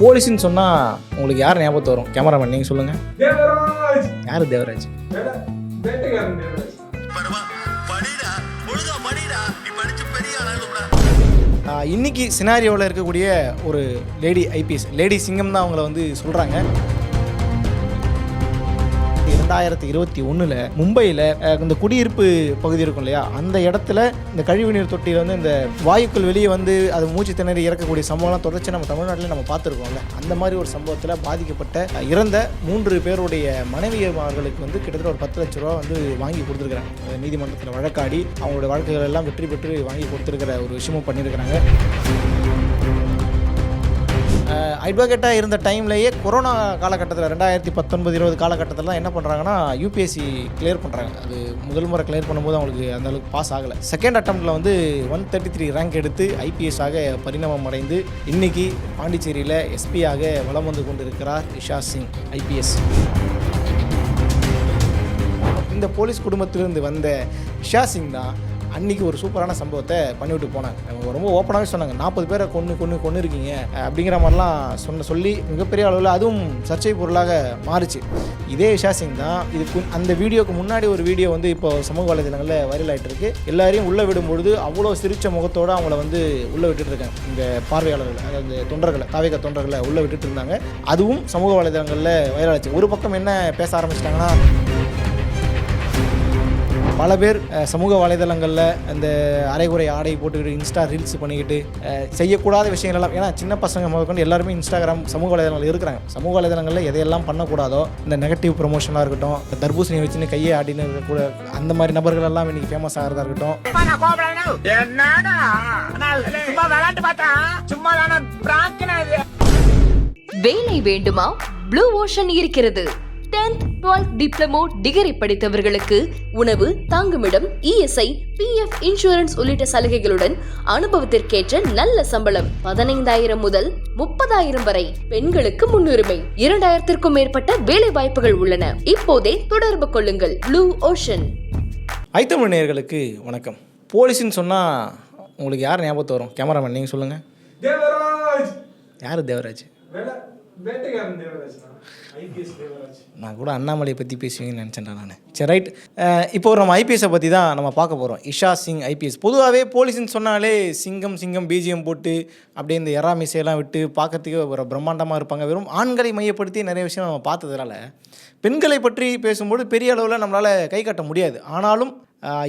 போலீஸ்ன்னு சொன்னால் உங்களுக்கு யார் ஞாபகத்து வரும்? கேமராமேன் நீங்கள் சொல்லுங்கள். தேவராஜ். யார் தேவராஜ்? வேட்டைக்காரன் தேவராஜ். இன்னைக்கு சினாரியோவில் இருக்கக்கூடிய ஒரு லேடி ஐபிஎஸ், லேடி சிங்கம் தான் அவங்கள வந்து சொல்கிறாங்க. 2021 மும்பையில் இந்த குடியிருப்பு பகுதி இருக்கும் இல்லையா, அந்த இடத்துல இந்த கழிவுநீர் தொட்டியில் வந்து இந்த வாயுக்கள் வெளியே வந்து அது மூச்சு திணறி இறக்கக்கூடிய சம்பவம்லாம் தொடர்ச்சி நம்ம தமிழ்நாட்டில் நம்ம பார்த்துருக்கோம்ல. அந்த மாதிரி ஒரு சம்பவத்தில் பாதிக்கப்பட்ட இறந்த 3 பேருடைய மனைவியர்களுக்கு வந்து கிட்டத்தட்ட ஒரு 10 லட்ச ரூபா வந்து வாங்கி கொடுத்துருக்குறாங்க. நீதிமன்றத்தில் வழக்காடி அவங்களுடைய வழக்குகள் எல்லாம் வெற்றி பெற்று வாங்கி கொடுத்துருக்கிற ஒரு விஷயமும் பண்ணியிருக்கிறாங்க. அட்வொகேட்டாக இருந்த டைம்லேயே கொரோனா காலகட்டத்தில் 2019-20 காலகட்டத்தில் தான் என்ன பண்ணுறாங்கன்னா யூபிஎஸ்சி கிளியர் பண்ணுறாங்க. அது முதல் முறை கிளியர் பண்ணும்போது அவங்களுக்கு அந்த அளவுக்கு பாஸ் ஆகலை. செகண்ட் அட்டம்ப்டில் வந்து 133 ரேங்க் எடுத்து ஐபிஎஸ்ஸாக பரிணாமம் அடைந்து இன்னைக்கு பாண்டிச்சேரியில் எஸ்பியாக வலம் வந்து கொண்டிருக்கிறார் இஷா சிங் ஐபிஎஸ். இந்த போலீஸ் குடும்பத்திலிருந்து வந்த இஷா சிங் தான் அன்றைக்கி ஒரு சூப்பரான சம்பவத்தை பண்ணிவிட்டு போனாங்க. அவங்க ரொம்ப ஓப்பனாகவே சொன்னாங்க, 40 பேரை கொண்டு இருக்கீங்க அப்படிங்கிற மாதிரிலாம் சொல்லி மிகப்பெரிய அளவில் அதுவும் சர்ச்சை பொருளாக மாறுச்சு. இதே இஷா சிங் தான் இதுக்கு அந்த வீடியோக்கு முன்னாடி ஒரு வீடியோ வந்து இப்போ சமூக வலைதளங்களில் வைரல் ஆகிட்டு இருக்கு. எல்லாரையும் உள்ளே விடும்பொழுது அவ்வளோ சிரிச்ச முகத்தோடு அவங்கள வந்து உள்ளே விட்டுட்டு இருக்காங்க. இந்த பார்வையாளர்கள், அதாவது தொண்டர்களை, தாவேக தொண்டர்களை உள்ளே விட்டுட்டு இருந்தாங்க. அதுவும் சமூக வலைதளங்களில் வைரல் ஆச்சு. ஒரு பக்கம் என்ன பேச ஆரம்பிச்சிட்டாங்கன்னா, பல பேர் சமூக வலைதளங்களில் அந்த அரைகுறை ஆடை போட்டுக்கிட்டு இன்ஸ்டா ரீல்ஸ் பண்ணிக்கிட்டு செய்யக்கூடாத விஷயங்கள் எல்லாம், ஏன்னா சின்ன பசங்க முதற்கொண்டு எல்லாருமே இன்ஸ்டாகிராம் சமூக வலைதளங்கள் இருக்கிறாங்க. சமூக வலைதளங்களில் எதையெல்லாம் பண்ணக்கூடாதோ, இந்த நெகட்டிவ் ப்ரொமோஷனாக இருக்கட்டும், தர்பூசணியை வச்சுன்னு கையை ஆடினு கூட அந்த மாதிரி நபர்கள் எல்லாம் இன்னைக்கு ஃபேமஸ் ஆகிறதா இருக்கட்டும். வேலை வேண்டுமா? ப்ளூ ஓஷன் இருக்கிறது. 10th 12th டிப்ளமோ டிகிரி படித்தவர்களுக்கு உணவு, தங்குமிடம், இஎஸ்ஐ, பிஎஃப், இன்சூரன்ஸ் உள்ளிட்ட சலுகைகளுடன் அனுபவத்திற்கேற்ற நல்ல சம்பளம் 15,000 முதல் 30,000 வரை. பெண்களுக்கு முன்னுரிமை. 2,000க்கும் மேற்பட்ட வேலை வாய்ப்புகள் உள்ளன. இப்போதே தொடர்பு கொள்ளுங்கள். Blue ocean. ஐத்தமிழ் நேயர்களுக்கு வணக்கம். போலீஸ்ன்னு சொன்னால் உங்களுக்கு யார் ஞாபகத்து வரும்? கேமராமேன் நீங்கள் சொல்லுங்கள். தேவராஜ். யார் தேவராஜ்? வேட்டைக்காரன் தேவராஜ். நான் கூட அண்ணாமலையை பற்றி பேசுவீங்கன்னு நினச்சேன்டா நான். சரி, ரைட். இப்போ நம்ம ஐபிஎஸை பற்றி தான் நம்ம பார்க்க போகிறோம். இஷா சிங் ஐபிஎஸ். பொதுவாகவே போலீஸ்ன்னு சொன்னாலே சிங்கம் பிஜிஎம் போட்டு அப்படியே இந்த எறா மிசையெல்லாம் விட்டு பார்க்கறதுக்கு ஒரு பிரம்மாண்டமாக இருப்பாங்க. வெறும் ஆண்களை மையப்படுத்தி நிறைய விஷயம் நம்ம பார்த்ததுனால பெண்களை பற்றி பேசும்போது பெரிய அளவில் நம்மளால் கை காட்ட முடியாது. ஆனாலும்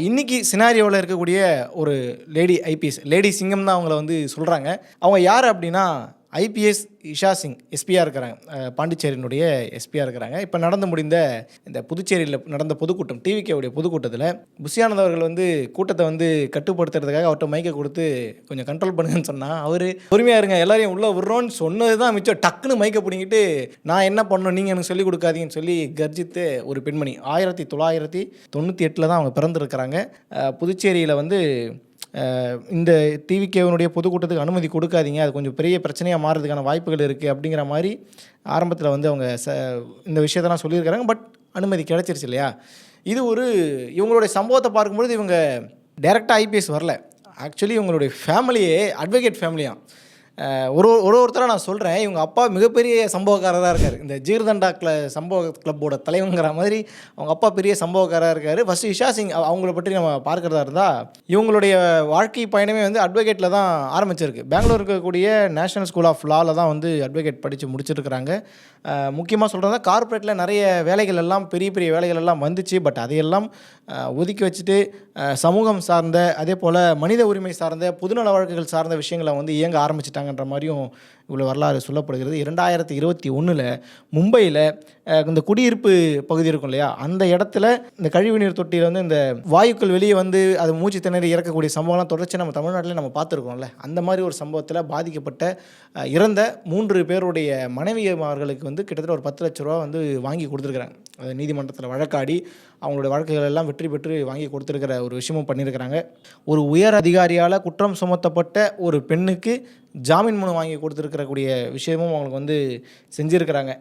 இன்றைக்கி சினாரியோவில் இருக்கக்கூடிய ஒரு லேடி ஐபிஎஸ், லேடி சிங்கம் தான் அவங்கள வந்து சொல்கிறாங்க. அவங்க யார் அப்படின்னா ஐபிஎஸ் இஷா சிங் எஸ்பியாக இருக்கிறாங்க. பாண்டிச்சேரியினுடைய எஸ்பியாக இருக்கிறாங்க. இப்போ நடந்து முடிந்த இந்த புதுச்சேரியில் நடந்த பொதுக்கூட்டம், டிவிகேவுடைய பொதுக்கூட்டத்தில் புஷியானந்த் அவர்கள் வந்து கூட்டத்தை வந்து கட்டுப்படுத்துறதுக்காக அவர்கிட்ட மைக்கை கொடுத்து கொஞ்சம் கண்ட்ரோல் பண்ணுங்கன்னு சொன்னால் அவர் பொறுமையாக இருங்க, எல்லாரையும் உள்ளே விட்றோன்னு சொன்னது தான் மிச்சம். டக்குன்னு மைக்கை பிடிங்கிட்டு நான் என்ன பண்ணணும், நீங்கள் எனக்கு சொல்லிக் கொடுக்காதீங்கன்னு சொல்லி கர்ஜித்து ஒரு பெண்மணி 1998 தான் அவங்க பிறந்திருக்கிறாங்க. புதுச்சேரியில் வந்து இந்த டிவிகேவனுடைய பொதுக்கூட்டத்துக்கு அனுமதி கொடுக்காதீங்க, அது கொஞ்சம் பெரிய பிரச்சனையாக மாறுறதுக்கான வாய்ப்புகள் இருக்குது அப்படிங்கிற மாதிரி ஆரம்பத்தில் வந்து அவங்க இந்த விஷயத்தெல்லாம் சொல்லியிருக்கிறாங்க. பட் அனுமதி கிடச்சிருச்சு இல்லையா. இது ஒரு இவங்களுடைய சம்பவத்தை பார்க்கும்பொழுது இவங்க டைரெக்டாக ஐபிஎஸ் வரல. ஆக்சுவலி இவங்களுடைய ஃபேமிலியே அட்வொகேட் ஃபேமிலியாக. ஒருத்தராக நான் சொல்கிறேன், இவங்க அப்பா மிகப்பெரிய சம்பவக்காரராக இருக்கார். இந்த ஜீர்தண்டா சம்பவ கிளப்போட தலைவங்கிற மாதிரி அவங்க அப்பா பெரிய சம்பவக்காரராக இருக்கார். ஃபஸ்ட்டு இஷா சிங் அவங்கள பற்றி நம்ம பார்க்குறதா இருந்தால் இவங்களுடைய வாழ்க்கை பயணமே வந்து அட்வொகேட்டில் தான் ஆரம்பிச்சிருக்கு. பெங்களூர் இருக்கக்கூடிய நேஷனல் ஸ்கூல் ஆஃப் லாவில் தான் வந்து அட்வொகேட் படித்து முடிச்சிருக்கிறாங்க. முக்கியமாக சொல்கிறதா கார்ப்பரேட்டில் நிறைய வேலைகள் எல்லாம் பெரிய வேலைகள் எல்லாம் வந்துச்சு. பட் அதையெல்லாம் ஒதுக்கி வச்சுட்டு சமூகம் சார்ந்த, அதே போல் மனித உரிமை சார்ந்த, பொதுநல வழக்குகள் சார்ந்த விஷயங்களை வந்து இயங்க ஆரம்பிச்சிட்டாங்கன்ற மாதிரியும் இவ்வளோ வரலாறு சொல்லப்படுகிறது. 2021 மும்பையில் இந்த குடியிருப்பு பகுதி இருக்கும் இல்லையா, அந்த இடத்துல இந்த கழிவுநீர் தொட்டியில் வந்து இந்த வாயுக்கள் வெளியே வந்து அது மூச்சு திணறி இறக்கக்கூடிய சம்பவம்லாம் தொடர்ச்சி நம்ம தமிழ்நாட்டில் நம்ம பார்த்துருக்கோம்ல. அந்த மாதிரி ஒரு சம்பவத்தில் பாதிக்கப்பட்ட இறந்த 3 பேருடைய மனைவியர்களுக்கு வந்து கிட்டத்தட்ட ஒரு 10 லட்ச ரூபா வந்து வாங்கி கொடுத்துருக்குறாங்க. அது நீதிமன்றத்தில் வழக்காடி அவங்களுடைய வழக்குகள் எல்லாம் வெற்றி பெற்று வாங்கி கொடுத்துருக்கிற ஒரு விஷயமும் பண்ணியிருக்கிறாங்க. ஒரு உயர் அதிகாரியால் குற்றம் சுமத்தப்பட்ட ஒரு பெண்ணுக்கு ஜாமீன் மனு வாங்கி கொடுத்துருக்கக்கூடிய விஷயமும் அவங்களுக்கு வந்து செஞ்சுருக்கிறாங்க.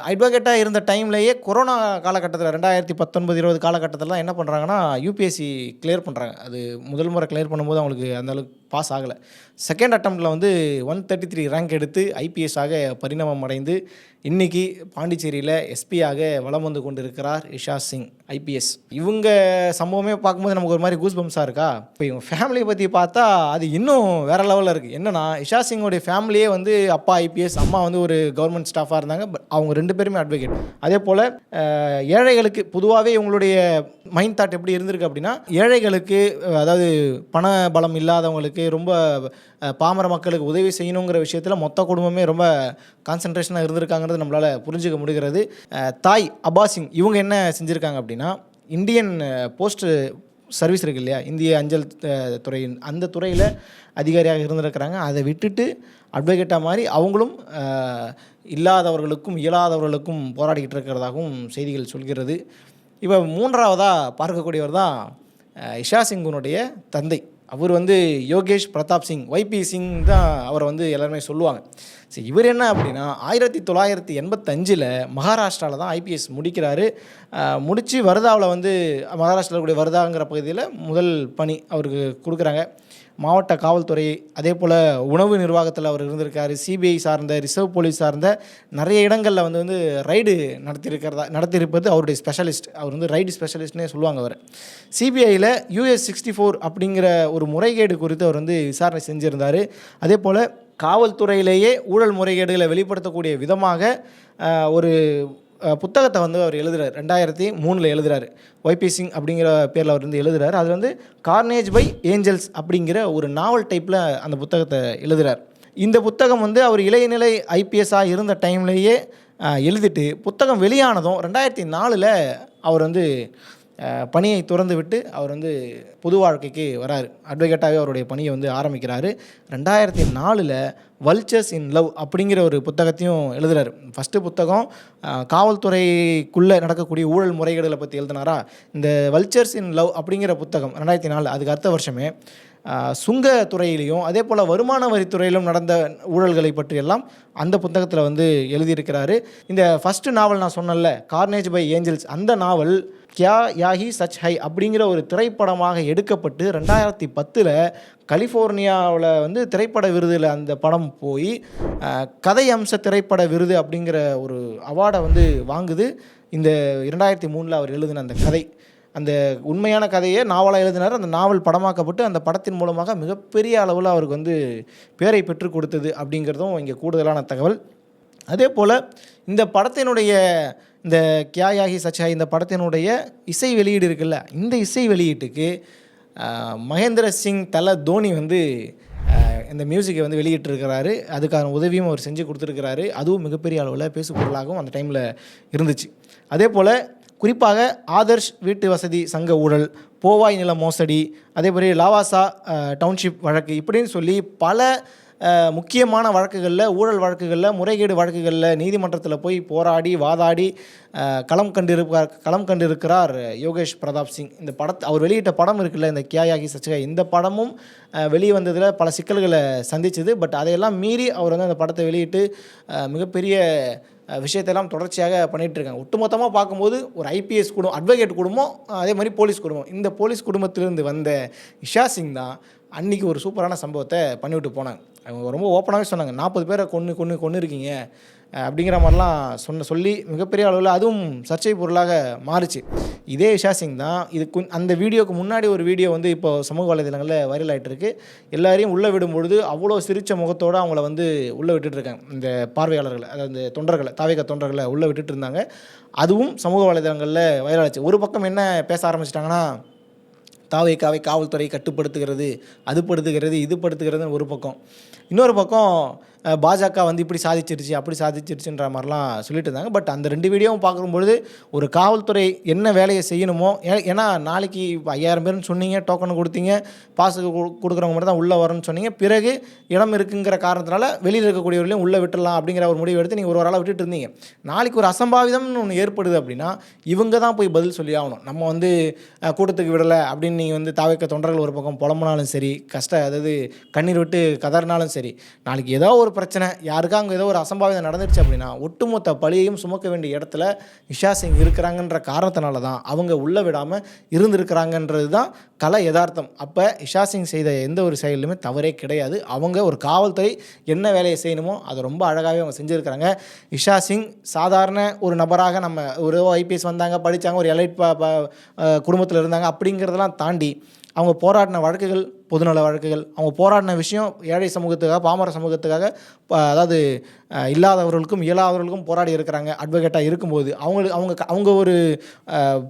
அட்வொகேட்டாக இருந்த டைம்லேயே கொரோனா காலகட்டத்தில் 2019-20 காலகட்டத்தில் என்ன பண்ணுறாங்கன்னா யூபிஎஸ்சி கிளியர் பண்ணுறாங்க. அது முதல் முறை கிளியர் பண்ணும்போது அவங்களுக்கு அந்தளவுக்கு பாஸ் ஆகலை. செகண்ட் அட்டம்ப்டில் வந்து 133 ரேங்க் எடுத்து ஐபிஎஸ்ஸாக பரிணாமம் அடைந்து இன்றைக்கி பாண்டிச்சேரியில் எஸ்பியாக வலம் வந்து கொண்டிருக்கிறார் இஷா சிங் ஐபிஎஸ். இவங்க சம்பவமே பார்க்கும்போது நமக்கு ஒரு மாதிரி கூஸ் பம்ஸாக இருக்கா. இப்போ இவங்க ஃபேமிலியை பற்றி பார்த்தா அது இன்னும் வேறு லெவலில் இருக்குது. என்னென்னா இஷா சிங்கோடைய ஃபேமிலியே வந்து அப்பா ஐபிஎஸ், அம்மா வந்து ஒரு கவர்மெண்ட் ஸ்டாஃபாக இருந்தாங்க. பட் அவங்க 2 பேருமே அட்வொகேட். அதே போல் ஏழைகளுக்கு பொதுவாகவே இவங்களுடைய மைண்ட் தாட் எப்படி இருந்திருக்கு அப்படின்னா, ஏழைகளுக்கு அதாவது பண பலம் இல்லாதவங்களுக்கு ரொம்ப பாமர மக்களுக்கு உதவி செய்யணுங்கிற விஷயத்தில் மொத்த குடும்பமே ரொம்ப கான்சன்ட்ரேஷனாக இருந்திருக்காங்கிறது நம்மளால் புரிஞ்சுக்க முடிகிறது. தாய் அபாசிங் இவங்க என்ன செஞ்சுருக்காங்க அப்படின்னா, இந்தியன் போஸ்ட் சர்வீஸ் இருக்குது இல்லையா, இந்திய அஞ்சல் துறையின் அந்த துறையில் அதிகாரியாக இருந்திருக்கிறாங்க. அதை விட்டுட்டு அட்வொகேட்டாக மாதிரி அவங்களும் இல்லாதவர்களுக்கும் இயலாதவர்களுக்கும் போராடிக்கிட்டு இருக்கிறதாகவும் செய்திகள் சொல்கிறது. இப்போ 3ஆவதாக பார்க்கக்கூடியவர் தான் இஷா சிங்குனுடைய தந்தை. அவர் வந்து யோகேஷ் பிரதாப் சிங், YP சிங் தான் அவரை வந்து எல்லாருமே சொல்லுவாங்க. சரி, இவர் என்ன அப்படின்னா 1985 மகாராஷ்டிராவில் தான் ஐபிஎஸ் முடிக்கிறாரு. முடித்து வர்தாவில் வந்து மகாராஷ்டிராவில் கூடிய வர்தாங்கிற பகுதியில் முதல் பணி அவருக்கு கொடுக்குறாங்க. மாவட்ட காவல்துறை, அதே போல் உணவு நிர்வாகத்தில் அவர் இருந்திருக்காரு. சிபிஐ சார்ந்த, ரிசர்வ் போலீஸ் சார்ந்த நிறைய இடங்களில் வந்து ரைடு நடத்தியிருப்பது அவருடைய ஸ்பெஷலிஸ்ட். அவர் வந்து ரைடு ஸ்பெஷலிஸ்ட்னே சொல்லுவாங்க அவர். சிபிஐயில் US 64 அப்படிங்கிற ஒரு முறைகேடு குறித்து அவர் வந்து விசாரணை செஞ்சுருந்தார். அதே போல் காவல்துறையிலேயே ஊழல் முறைகேடுகளை வெளிப்படுத்தக்கூடிய விதமாக ஒரு புத்தகத்தை வந்து அவர் எழுதுகிறார். 2003 எழுதுகிறார். YP சிங் அப்படிங்கிற பேரில் அவர் வந்து எழுதுகிறார். அது வந்து கார்னேஜ் பை ஏஞ்சல்ஸ் அப்படிங்கிற ஒரு நாவல் டைப்பில் அந்த புத்தகத்தை எழுதுகிறார். இந்த புத்தகம் வந்து அவர் இளையநிலை ஐபிஎஸ்ஸாக இருந்த டைம்லேயே எழுதிட்டு புத்தகம் வெளியானதும் 2004 அவர் வந்து பணியை துறந்து விட்டு அவர் வந்து பொது வாழ்க்கைக்கு வராரு. அட்வொகேட்டாகவே அவருடைய பணியை வந்து ஆரம்பிக்கிறாரு. 2004 வல்ச்சர்ஸ் இன் லவ் அப்படிங்கிற ஒரு புத்தகத்தையும் எழுதுகிறார். ஃபஸ்ட்டு புத்தகம் காவல்துறைக்குள்ளே நடக்கக்கூடிய ஊழல் முறைகேடுகளை பற்றி எழுதினாரா. இந்த வல்ச்சர்ஸ் இன் லவ் அப்படிங்கிற புத்தகம் 2004, அதுக்கு அடுத்த வருஷமே சுங்கத்துறையிலையும் அதே போல் வருமான வரித்துறையிலும் நடந்த ஊழல்களை பற்றியெல்லாம் அந்த புத்தகத்தில் வந்து எழுதியிருக்கிறாரு. இந்த ஃபஸ்ட்டு நாவல் நான் சொன்னல, கார்னேஜ் பை ஏஞ்சல்ஸ், அந்த நாவல் கியா யாஹி சச் ஹை அப்படிங்கிற ஒரு திரைப்படமாக எடுக்கப்பட்டு 2010 கலிஃபோர்னியாவில் வந்து திரைப்பட விருதில் அந்த படம் போய் கதை அம்ச திரைப்பட விருது அப்படிங்கிற ஒரு அவார்டை வந்து வாங்குது. இந்த 2003 அவர் எழுதின அந்த கதை, அந்த உண்மையான கதையை நாவலாக எழுதினார். அந்த நாவல் படமாக்கப்பட்டு அந்த படத்தின் மூலமாக மிகப்பெரிய அளவில் அவருக்கு வந்து பேரை பெற்றுக் கொடுத்தது அப்படிங்கிறதும் இங்கே கூடுதலான தகவல். அதே போல் இந்த படத்தினுடைய இந்த கியா யாஹி சச்சாய் இந்த படத்தினுடைய இசை வெளியீடு இருக்குல்ல, இந்த இசை வெளியீட்டுக்கு மகேந்திர சிங் தல தோனி வந்து இந்த மியூசிக்கை வந்து வெளியிட்டிருக்கிறாரு. அதுக்கான உதவியும் அவர் செஞ்சு கொடுத்துருக்கிறாரு. அதுவும் மிகப்பெரிய அளவில் பேசுபொருளாகவும் அந்த டைமில் இருந்துச்சு. அதே போல் குறிப்பாக ஆதர்ஷ் வீட்டு வசதி சங்க ஊழல், போவாய் நில மோசடி, அதே மாதிரி லாவாசா டவுன்ஷிப் வழக்கு இப்படின்னு சொல்லி பல முக்கியமான வழக்குகளில், ஊழல் வழக்குகளில், முறைகேடு வழக்குகளில் நீதிமன்றத்தில் போய் போராடி வாதாடி களம் கண்டிருக்கிறார் யோகேஷ் பிரதாப் சிங். இந்த அவர் வெளியிட்ட படம் இருக்குல்ல, இந்த கியா யாஹி சச் ஹை, இந்த படமும் வெளியே வந்ததில் பல சிக்கல்களை சந்திச்சுது. பட் அதையெல்லாம் மீறி அவர் வந்து அந்த படத்தை வெளியிட்டு மிகப்பெரிய விஷயத்தெல்லாம் தொடர்ச்சியாக பண்ணிகிட்ருக்காங்க. ஒட்டுமொத்தமாக பார்க்கும்போது ஒரு ஐபிஎஸ் குடும்பம், அட்வொகேட் குடும்பம், அதே மாதிரி போலீஸ் குடும்பம். இந்த போலீஸ் குடும்பத்திலிருந்து வந்த இஷா சிங் தான் அன்றைக்கி ஒரு சூப்பரான சம்பவத்தை பண்ணிவிட்டு போனாங்க. அவங்க ரொம்ப ஓப்பனாகவே சொன்னாங்க, 40 பேரை கொன்று இருக்கீங்க அப்படிங்கிற மாதிரிலாம் சொல்லி மிகப்பெரிய அளவில் அதுவும் சர்ச்சை பொருளாக மாறுச்சு. இதே இஷா சிங் தான் அந்த வீடியோக்கு முன்னாடி ஒரு வீடியோ வந்து இப்போ சமூக வலைதளங்களில் வைரல் ஆகிட்டு இருக்கு. எல்லாரையும் உள்ளே விடும்பொழுது அவ்வளோ சிரித்த முகத்தோடு அவங்கள வந்து உள்ளே விட்டுட்ருக்காங்க. இந்த பார்வையாளர்களை, அதாவது இந்த தொண்டர்களை, தாவேக தொண்டர்களை உள்ளே விட்டுட்டு இருந்தாங்க. அதுவும் சமூக வலைதளங்களில் வைரல் ஆச்சு. ஒரு பக்கம் என்ன பேச ஆரம்பிச்சிட்டாங்கன்னா, தாவேகாவை காவல்துறை கட்டுப்படுத்துகிறது, அது படுத்துகிறதுன்னு ஒரு பக்கம். இன்னொரு பக்கம் பாஜக வந்து இப்படி சாதிச்சிருச்சு அப்படி சாதிச்சிருச்சுன்ற மாதிரிலாம் சொல்லிட்டு இருந்தாங்க. பட் அந்த 2 வீடியோவும் பார்க்கும்பொழுது ஒரு காவல்துறை என்ன வேலையை செய்யணுமோ, ஏன்னா நாளைக்கு 5000 பேர்னு சொன்னீங்க, டோக்கன் கொடுத்தீங்க, பாஸுக்கு கொடுக்குறவங்க மட்டும் தான் உள்ளே வரணும்னு சொன்னீங்க. பிறகு இடம் இருக்குங்கிற காரணத்தினால வெளியில் இருக்கக்கூடியவர்களையும் உள்ளே விட்டுடலாம் அப்படிங்கிற ஒரு முடிவு எடுத்து நீங்கள் ஒரு ஆளாக விட்டுட்டு இருந்தீங்க. நாளைக்கு ஒரு அசம்பாவிதம்னு ஒன்று ஏற்படுது அப்படின்னா இவங்க தான் போய் பதில் சொல்லி ஆகணும். நம்ம வந்து கூட்டத்துக்கு விடலை அப்படின்னு நீங்கள் வந்து தாவேக்க தொண்டர்கள் ஒரு பக்கம் புலம்புனாலும் சரி, அதாவது கண்ணீர் விட்டு கதறினாலும் சரி, நாளைக்கு ஏதோ ஒரு ஒரு பிரச்சனை, யாருக்கா அங்கே ஏதோ ஒரு அசம்பாவிதம் நடந்துருச்சு அப்படின்னா ஒட்டுமொத்த பழியையும் சுமக்க வேண்டிய இடத்துல இஷா சிங் இருக்கிறாங்கன்ற காரணத்தினால தான் அவங்க உள்ளே விடாமல் இருந்திருக்கிறாங்கன்றது தான் கலை யதார்த்தம். அப்போ இஷா சிங் செய்த எந்த ஒரு செயலுமே தவறே கிடையாது. அவங்க ஒரு காவல்துறை என்ன வேலையை செய்யணுமோ அதை ரொம்ப அழகாகவே அவங்க செஞ்சுருக்கிறாங்க. இஷா சிங் சாதாரண ஒரு நபராக நம்ம ஒரு ஐபிஎஸ் வந்தாங்க, படித்தாங்க, ஒரு எலைட் குடும்பத்தில் இருந்தாங்க அப்படிங்கிறதெல்லாம் தாண்டி அவங்க போராடின வழக்குகள் பொதுநல வழக்குகள், அவங்க போராடின விஷயம் ஏழை சமூகத்துக்காக, பாமர சமூகத்துக்காக, அதாவது இல்லாதவர்களுக்கும் இயலாதவர்களுக்கும் போராடி இருக்கிறாங்க. அட்வொகேட்டாக இருக்கும்போது அவங்க ஒரு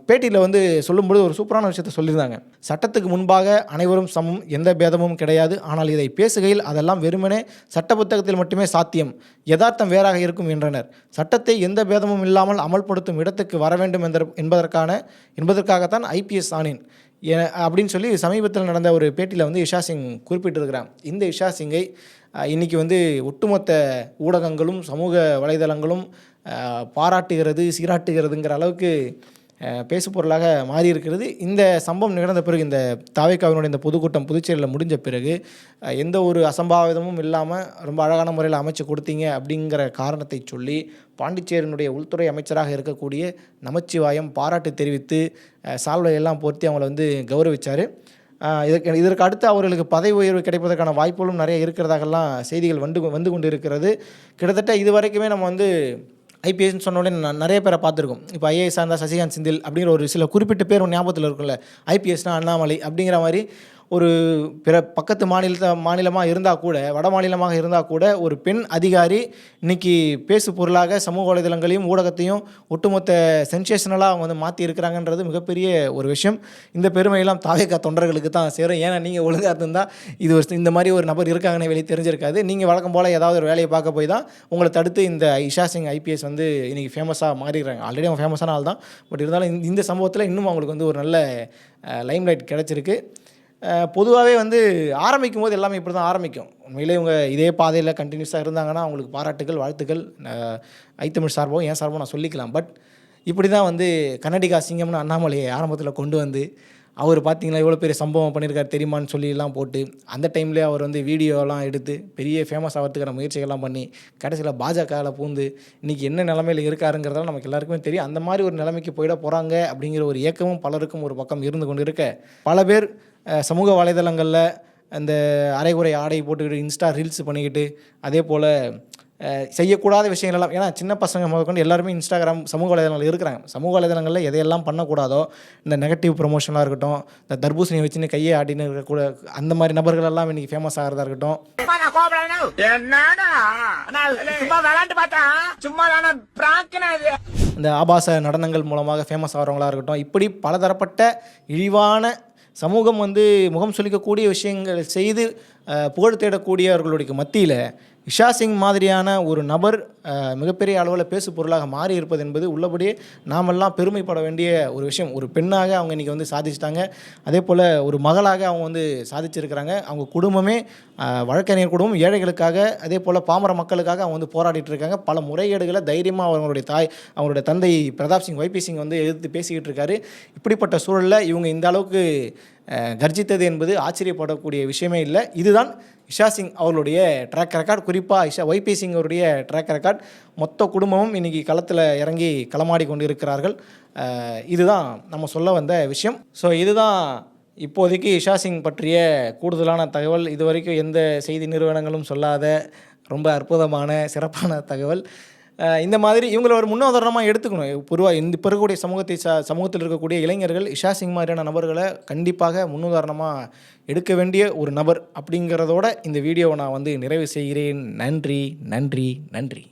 பேட்டியில் வந்து சொல்லும்போது ஒரு சூப்பரான விஷயத்தை சொல்லியிருந்தாங்க. சட்டத்துக்கு முன்பாக அனைவரும் சமம், எந்த பேதமும் கிடையாது. ஆனால் இதை பேசுகையில் அதெல்லாம் வெறுமனே சட்ட புத்தகத்தில் மட்டுமே சாத்தியம், யதார்த்தம் வேறாக இருக்கும் என்றனர். சட்டத்தை எந்த பேதமும் இல்லாமல் அமல்படுத்தும் இடத்துக்கு வர வேண்டும் என்பதற்காகத்தான் ஐபிஎஸ் ஆனேன் அப்படின்னு சொல்லி சமீபத்தில் நடந்த ஒரு பேட்டியில் வந்து இஷா சிங் குறிப்பிட்டிருக்கிறாங்க. இந்த இஷா சிங்கை இன்றைக்கி வந்து ஒட்டுமொத்த ஊடகங்களும் சமூக வலைதளங்களும் பாராட்டுகிறது, சீராட்டுகிறதுங்கிற அளவுக்கு பேசு பொருளாக மாறியிருக்கிறது. இந்த சம்பவம் நிகழ்ந்த பிறகு, இந்த தாவேக்காவினுடைய இந்த பொதுக்கூட்டம் புதுச்சேரியில் முடிஞ்ச பிறகு எந்த ஒரு அசம்பாவிதமும் இல்லாமல் ரொம்ப அழகான முறையில் அமைச்சு கொடுத்தீங்க அப்படிங்கிற காரணத்தை சொல்லி பாண்டிச்சேரியினுடைய உள்துறை அமைச்சராக இருக்கக்கூடிய நமச்சிவாயம் பாராட்டு தெரிவித்து சால்வையெல்லாம் போர்த்தி அவங்கள வந்து கௌரவித்தார். இதற்கு அடுத்து அவர்களுக்கு பதவி உயர்வு கிடைப்பதற்கான வாய்ப்புகளும் நிறைய இருக்கிறதாகலாம் செய்திகள் வந்து கொண்டு இருக்கிறது. கிட்டத்தட்ட இது வரைக்குமே நம்ம வந்து ஐபிஎஸ்ன்னு சொன்னோடனே நிறைய பேரை பார்த்துருக்கோம். இப்போ ஐஏஎஸ் இருந்தால் சசிகாந்த் செந்தில் அப்படிங்கிற ஒரு சில குறிப்பிட்ட பேர் ஞாபகத்தில் இருக்கும்ல. ஐபிஎஸ்னால் அண்ணாமலை அப்படிங்கிற மாதிரி ஒரு பக்கத்து மாநிலமாக இருந்தால் கூட, வட மாநிலமாக இருந்தால் கூட ஒரு பெண் அதிகாரி இன்றைக்கி பேசு பொருளாக சமூக வலைதளங்களையும் ஊடகத்தையும் ஒட்டுமொத்த சென்சேஷனலாக அவங்க வந்து மாற்றி இருக்கிறாங்கன்றது மிகப்பெரிய ஒரு விஷயம். இந்த பெருமையெல்லாம் தாவேக்கா தொண்டர்களுக்கு தான் சேரும். ஏன்னா நீங்கள் ஒழுங்காக இருந்தால் இந்த மாதிரி ஒரு நபர் இருக்காங்கன்னு வெளியே தெரிஞ்சிருக்காது. நீங்கள் வழக்கம் போல் ஏதாவது ஒரு வேலையை பார்க்க போய் தான் உங்களை தடுத்து இந்த இஷா சிங் ஐபிஎஸ் வந்து இன்றைக்கி ஃபேமஸாக மாறிடுறாங்க. ஆல்ரெடி அவங்க ஃபேமஸான ஆள் தான். பட் இருந்தாலும் இந்த சம்பவத்தில் இன்னும் அவங்களுக்கு வந்து ஒரு நல்ல லைம்லைட் கிடச்சிருக்கு. பொதுவாகவே வந்து ஆரம்பிக்கும் போது எல்லாமே இப்படி தான் ஆரம்பிக்கும். உண்மையிலே இவங்க இதே பாதையில் கண்டினியூஸாக இருந்தாங்கன்னா அவங்களுக்கு பாராட்டுகள், வாழ்த்துக்கள் ஐத்தமிழ் சார்பாகவும் என் சார்பாகவும் நான் சொல்லிக்கலாம். பட் இப்படி தான் வந்து கன்னடிகா சிங்கம்னு அண்ணாமலையை ஆரம்பத்தில் கொண்டு வந்து அவர் பார்த்திங்களா இவ்வளோ பெரிய சம்பவம் பண்ணியிருக்காரு தெரியுமான்னு சொல்லிலாம் போட்டு அந்த டைம்லேயே அவர் வந்து வீடியோலாம் எடுத்து பெரிய ஃபேமஸ் ஆகிறதுக்கான முயற்சிகள்லாம் பண்ணி கடைசியில் பாஜகவில் பூந்து இன்றைக்கி என்ன நிலைமையில் இருக்காருங்கிறதால நமக்கு எல்லாருக்குமே தெரியும். அந்த மாதிரி ஒரு நிலைமைக்கு போயிட போகிறாங்க அப்படிங்கிற ஒரு இயக்கமும் பலருக்கும் ஒரு பக்கம் இருந்து கொண்டு இருக்க, பல பேர் சமூக வலைதளங்களில் அந்த அரைகுறை ஆடை போட்டுக்கிட்டு இன்ஸ்டா ரீல்ஸ் பண்ணிக்கிட்டு அதே போல் செய்யக்கூடாத விஷயங்களெல்லாம், ஏன்னா சின்ன பசங்க முதற்கொண்டு எல்லாருமே இன்ஸ்டாகிராம் சமூக வலைதளங்கள் இருக்கிறாங்க. சமூக வலைதளங்களில் எதையெல்லாம் பண்ணக்கூடாதோ, இந்த நெகட்டிவ் ப்ரொமோஷனாக இருக்கட்டும், இந்த தர்பூசணியை வச்சுன்னு கையை ஆட்டின்னு இருக்கக்கூட அந்த மாதிரி நபர்கள் எல்லாம் இன்றைக்கி ஃபேமஸ் ஆகிறதா இருக்கட்டும், இந்த ஆபாச நடனங்கள் மூலமாக ஃபேமஸ் ஆகிறவங்களாக இருக்கட்டும், இப்படி பலதரப்பட்ட இழிவான சமூகம் வந்து முகம் சொல்லிக்கக்கூடிய விஷயங்கள் செய்து புகழ் தேடக்கூடியவர்களுடைய மத்தியில் இஷா சிங் மாதிரியான ஒரு நபர் மிகப்பெரிய அளவில் பேசு பொருளாக மாறி இருப்பது என்பது உள்ளபடியே நாமெல்லாம் பெருமைப்பட வேண்டிய ஒரு விஷயம். ஒரு பெண்ணாக அவங்க இன்றைக்கி வந்து சாதிச்சிட்டாங்க. அதே போல் ஒரு மகளாக அவங்க வந்து சாதிச்சிருக்கிறாங்க. அவங்க குடும்பமே வழக்கறிஞர் குடும்பம், ஏழைகளுக்காக அதே போல் பாமர மக்களுக்காக அவங்க வந்து போராடிட்டு இருக்காங்க. பல முறைகேடுகளை தைரியமாக அவங்களுடைய தந்தை பிரதாப் சிங் வைபி சிங் வந்து எதிர்த்து பேசிக்கிட்டு இருக்காரு. இப்படிப்பட்ட சூழலில் இவங்க இந்த அளவுக்கு கர்ஜித்தது என்பது ஆச்சரியப்படக்கூடிய விஷயமே இல்லை. இதுதான் இஷா சிங் அவர்களுடைய ட்ராக் ரெக்கார்ட். குறிப்பாக வைபி சிங் அவருடைய ட்ராக் ரெக்கார்ட். மொத்த குடும்பமும் இன்றைக்கி களத்தில் இறங்கி களமாடி கொண்டு இருக்கிறார்கள். இதுதான் நம்ம சொல்ல வந்த விஷயம். ஸோ இதுதான் இப்போதைக்கு இஷா சிங் பற்றிய கூடுதலான தகவல். இது வரைக்கும் எந்த செய்தி நிறுவனங்களும் சொல்லாத ரொம்ப அற்புதமான சிறப்பான தகவல். இந்த மாதிரி இவங்களை ஒரு முன்னுதாரணமாக எடுத்துக்கணும். பொதுவாக இந்த பிறகுடைய சமூகத்தில் இருக்கக்கூடிய இளைஞர்கள் இஷா சிங் மாதிரியான நபர்களை கண்டிப்பாக முன்னுதாரணமாக எடுக்க வேண்டிய ஒரு நபர் அப்படிங்கிறதோட இந்த வீடியோவை நான் வந்து நிறைவு செய்கிறேன். நன்றி நன்றி நன்றி.